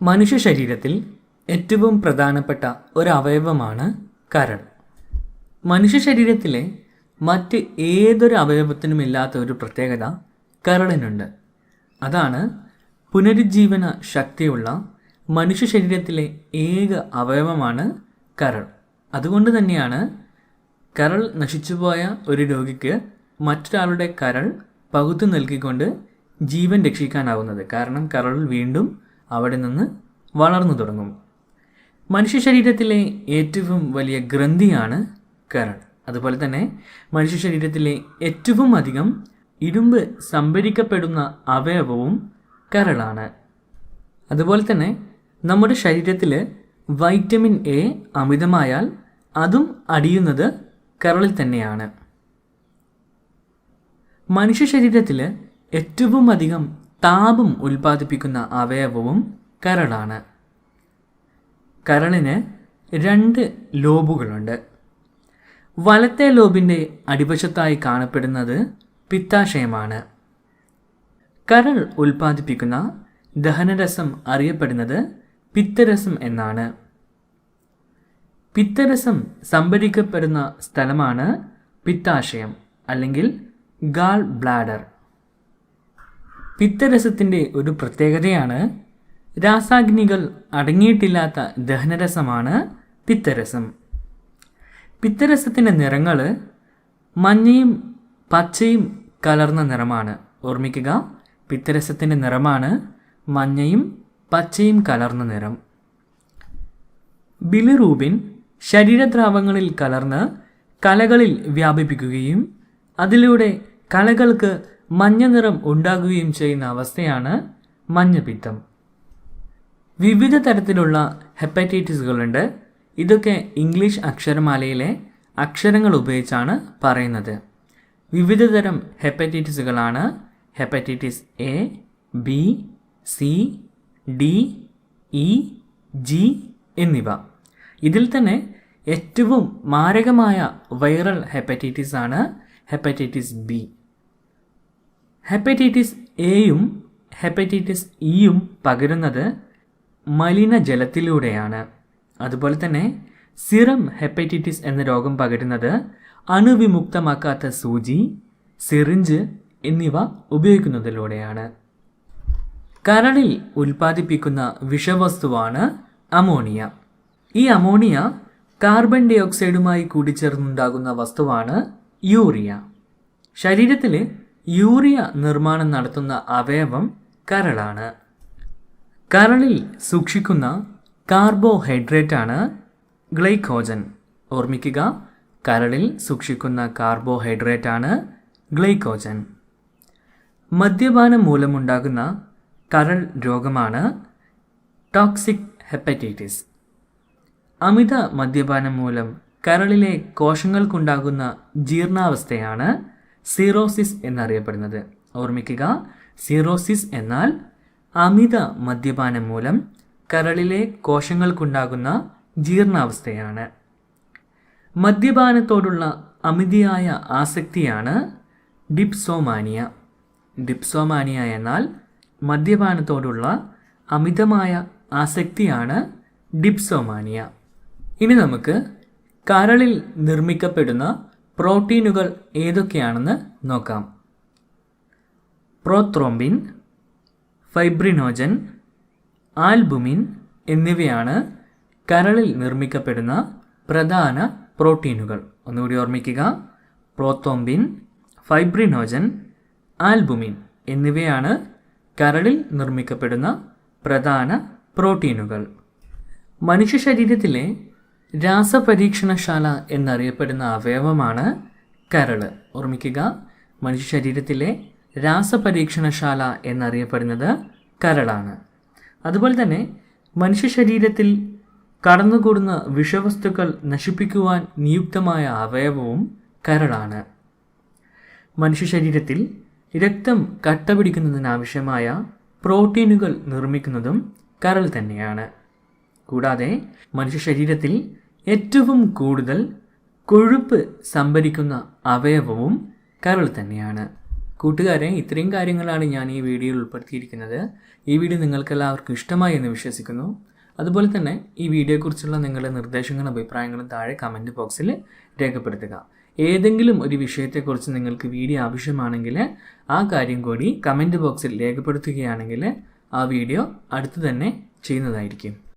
മനുഷ്യ ശരീരത്തിൽ ഏറ്റവും പ്രധാനപ്പെട്ട ഒരു അവയവമാണ് കരൾ. മനുഷ്യ ശരീരത്തിലെ മറ്റ് ഏതൊരു അവയവത്തിനുമില്ലാത്ത ഒരു പ്രത്യേകത കരളിനുണ്ട്. അതാണ് പുനരുജ്ജീവന ശക്തിയുള്ള മനുഷ്യ ശരീരത്തിലെ ഏക അവയവമാണ് കരൾ. അതുകൊണ്ട് തന്നെയാണ് കരൾ നശിച്ചുപോയ ഒരു രോഗിക്ക് മറ്റൊരാളുടെ കരൾ പകുത്തു നൽകിക്കൊണ്ട് ജീവൻ രക്ഷിക്കാനാവുന്നത്. കാരണം കരൾ വീണ്ടും അവിടെ നിന്ന് വളർന്നു തുടങ്ങും. മനുഷ്യ ശരീരത്തിലെ ഏറ്റവും വലിയ ഗ്രന്ഥിയാണ് കരൾ. അതുപോലെ തന്നെ മനുഷ്യ ശരീരത്തിലെ ഏറ്റവും അധികം ഇരുമ്പ് സംഭരിക്കപ്പെടുന്ന അവയവവും കരളാണ്. അതുപോലെ തന്നെ നമ്മുടെ ശരീരത്തിൽ വൈറ്റമിൻ എ അമിതമായാൽ അതും അടിയുന്നത് കരളിൽ തന്നെയാണ്. മനുഷ്യ ശരീരത്തിൽ ഏറ്റവും അധികം താപം ഉൽപ്പാദിപ്പിക്കുന്ന അവയവവും കരളാണ്. കരളിന് 2 ലോബുകളുണ്ട്. വലത്തെ ലോബിൻ്റെ അടിവശത്തായി കാണപ്പെടുന്നത് പിത്താശയമാണ്. കരൾ ഉൽപ്പാദിപ്പിക്കുന്ന ദഹനരസം അറിയപ്പെടുന്നത് പിത്തരസം എന്നാണ്. പിത്തരസം സംഭരിക്കപ്പെടുന്ന സ്ഥലമാണ് പിത്താശയം അല്ലെങ്കിൽ ഗാൾ ബ്ലാഡർ. പിത്തരസത്തിൻ്റെ ഒരു പ്രത്യേകതയാണ് രാസാഗ്നികൾ അടങ്ങിയിട്ടില്ലാത്ത ദഹനരസമാണ് പിത്തരസം. പിത്തരസത്തിൻ്റെ നിറങ്ങൾ മഞ്ഞയും പച്ചയും കലർന്ന നിറമാണ്. ഓർമ്മിക്കുക, പിത്തരസത്തിൻ്റെ നിറമാണ് മഞ്ഞയും പച്ചയും കലർന്ന നിറം. ബിലിറൂബിൻ ശരീരദ്രാവങ്ങളിൽ കലർന്ന് കലകളിൽ വ്യാപിപ്പിക്കുകയും അതിലൂടെ കലകൾക്ക് മഞ്ഞ നിറം ഉണ്ടാകുകയും ചെയ്യുന്ന അവസ്ഥയാണ് മഞ്ഞപ്പിത്തം. വിവിധ തരത്തിലുള്ള ഹെപ്പറ്റൈറ്റിസുകളുണ്ട്. ഇതൊക്കെ ഇംഗ്ലീഷ് അക്ഷരമാലയിലെ അക്ഷരങ്ങൾ ഉപയോഗിച്ചാണ് പറയുന്നത്. വിവിധ തരം ഹെപ്പറ്റൈറ്റിസുകളാണ് hepatitis A, B, C, D, E, G എന്നിവ. ഇതിൽ തന്നെ ഏറ്റവും മാരകമായ വൈറൽ ഹെപ്പറ്റൈറ്റിസ് ആണ് ഹെപ്പറ്റൈറ്റിസ് ബി. ഹെപ്പറ്റൈറ്റിസ് എയും ഹെപ്പറ്റൈറ്റിസ് ഇയും പകരുന്നത് മലിനജലത്തിലൂടെയാണ്. അതുപോലെ തന്നെ സിറം ഹെപ്പറ്റൈറ്റിസ് എന്ന രോഗം പകരുന്നത് അണുവിമുക്തമാക്കാത്ത സൂചി, സിറിഞ്ച് എന്നിവ ഉപയോഗിക്കുന്നതിലൂടെയാണ്. കരളിൽ ഉൽപ്പാദിപ്പിക്കുന്ന വിഷവസ്തുവാണ് അമോണിയ. ഈ അമോണിയ കാർബൺ ഡൈ ഓക്സൈഡുമായി കൂടിച്ചേർന്നുണ്ടാകുന്ന വസ്തുവാണ് യൂറിയ. ശരീരത്തിൽ യൂറിയ നിർമ്മാണം നടത്തുന്ന അവയവം കരളാണ്. കരളിൽ സൂക്ഷിക്കുന്ന കാർബോഹൈഡ്രേറ്റാണ് ഗ്ലൈക്കോജൻ. ഓർമ്മിക്കുക, കരളിൽ സൂക്ഷിക്കുന്ന കാർബോഹൈഡ്രേറ്റാണ് ഗ്ലൈക്കോജൻ. മദ്യപാനം മൂലമുണ്ടാകുന്ന കരൾ രോഗമാണ് ടോക്സിക് ഹെപ്പറ്റൈറ്റിസ്. അമിത മദ്യപാനം മൂലം കരളിലെ കോശങ്ങൾക്കുണ്ടാകുന്ന ജീർണാവസ്ഥയാണ് സിറോസിസ് എന്നറിയപ്പെടുന്നത്. ഓർമ്മിക്കുക, സിറോസിസ് എന്നാൽ അമിത മദ്യപാനം മൂലം കരളിലെ കോശങ്ങൾക്കുണ്ടാകുന്ന ജീർണാവസ്ഥയാണ്. മദ്യപാനത്തോടുള്ള അമിതയായ ആസക്തിയാണ് ഡിപ്സോമാനിയ. ഡിപ്സോമാനിയ എന്നാൽ മദ്യപാനത്തോടുള്ള അമിതമായ ആസക്തിയാണ് ഡിപ്സോമാനിയ. ഇനി നമുക്ക് കരളിൽ നിർമ്മിക്കപ്പെടുന്ന പ്രോട്ടീനുകൾ ഏതൊക്കെയാണെന്ന് നോക്കാം. പ്രോത്രോംബിൻ, ഫൈബ്രിനോജൻ, ആൽബുമിൻ എന്നിവയാണ് കരളിൽ നിർമ്മിക്കപ്പെടുന്ന പ്രധാന പ്രോട്ടീനുകൾ. ഒന്നുകൂടി ഓർമ്മിക്കുക, പ്രോത്രോംബിൻ, ഫൈബ്രിനോജൻ, ആൽബുമിൻ എന്നിവയാണ് കരളിൽ നിർമ്മിക്കപ്പെടുന്ന പ്രധാന പ്രോട്ടീനുകൾ. മനുഷ്യ ശരീരത്തിലെ രാസപരീക്ഷണശാല എന്നറിയപ്പെടുന്ന അവയവമാണ് കരൾ. ഓർമ്മിക്കുക, മനുഷ്യ ശരീരത്തിലെ രാസപരീക്ഷണശാല എന്നറിയപ്പെടുന്നത് കരളാണ്. അതുപോലെ തന്നെ മനുഷ്യ ശരീരത്തിൽ കടന്നുകൂടുന്ന വിഷവസ്തുക്കൾ നശിപ്പിക്കുവാൻ നിയുക്തമായ അവയവവും കരളാണ്. മനുഷ്യ ശരീരത്തിൽ രക്തം കട്ടപിടിക്കുന്നതിനാവശ്യമായ പ്രോട്ടീനുകൾ നിർമ്മിക്കുന്നതും കരൾ തന്നെയാണ്. കൂടാതെ മനുഷ്യ ശരീരത്തിൽ ഏറ്റവും കൂടുതൽ കൊഴുപ്പ് സംഭരിക്കുന്ന അവയവവും കരൾ തന്നെയാണ്. കൂട്ടുകാരെ, ഇത്രയും കാര്യങ്ങളാണ് ഞാൻ ഈ വീഡിയോയിൽ ഉൾപ്പെടുത്തിയിരിക്കുന്നത്. ഈ വീഡിയോ നിങ്ങൾക്കെല്ലാവർക്കും ഇഷ്ടമായി എന്ന് വിശ്വസിക്കുന്നു. അതുപോലെ തന്നെ ഈ വീഡിയോയെക്കുറിച്ചുള്ള നിങ്ങളുടെ നിർദ്ദേശങ്ങളും അഭിപ്രായങ്ങളും താഴെ കമൻറ്റ് ബോക്സിൽ രേഖപ്പെടുത്തുക. ഏതെങ്കിലും ഒരു വിഷയത്തെക്കുറിച്ച് നിങ്ങൾക്ക് വീഡിയോ ആവശ്യമാണെങ്കിൽ ആ കാര്യം കൂടി കമൻറ്റ് ബോക്സിൽ രേഖപ്പെടുത്തുകയാണെങ്കിൽ ആ വീഡിയോ അടുത്ത് തന്നെ ചെയ്യുന്നതായിരിക്കും.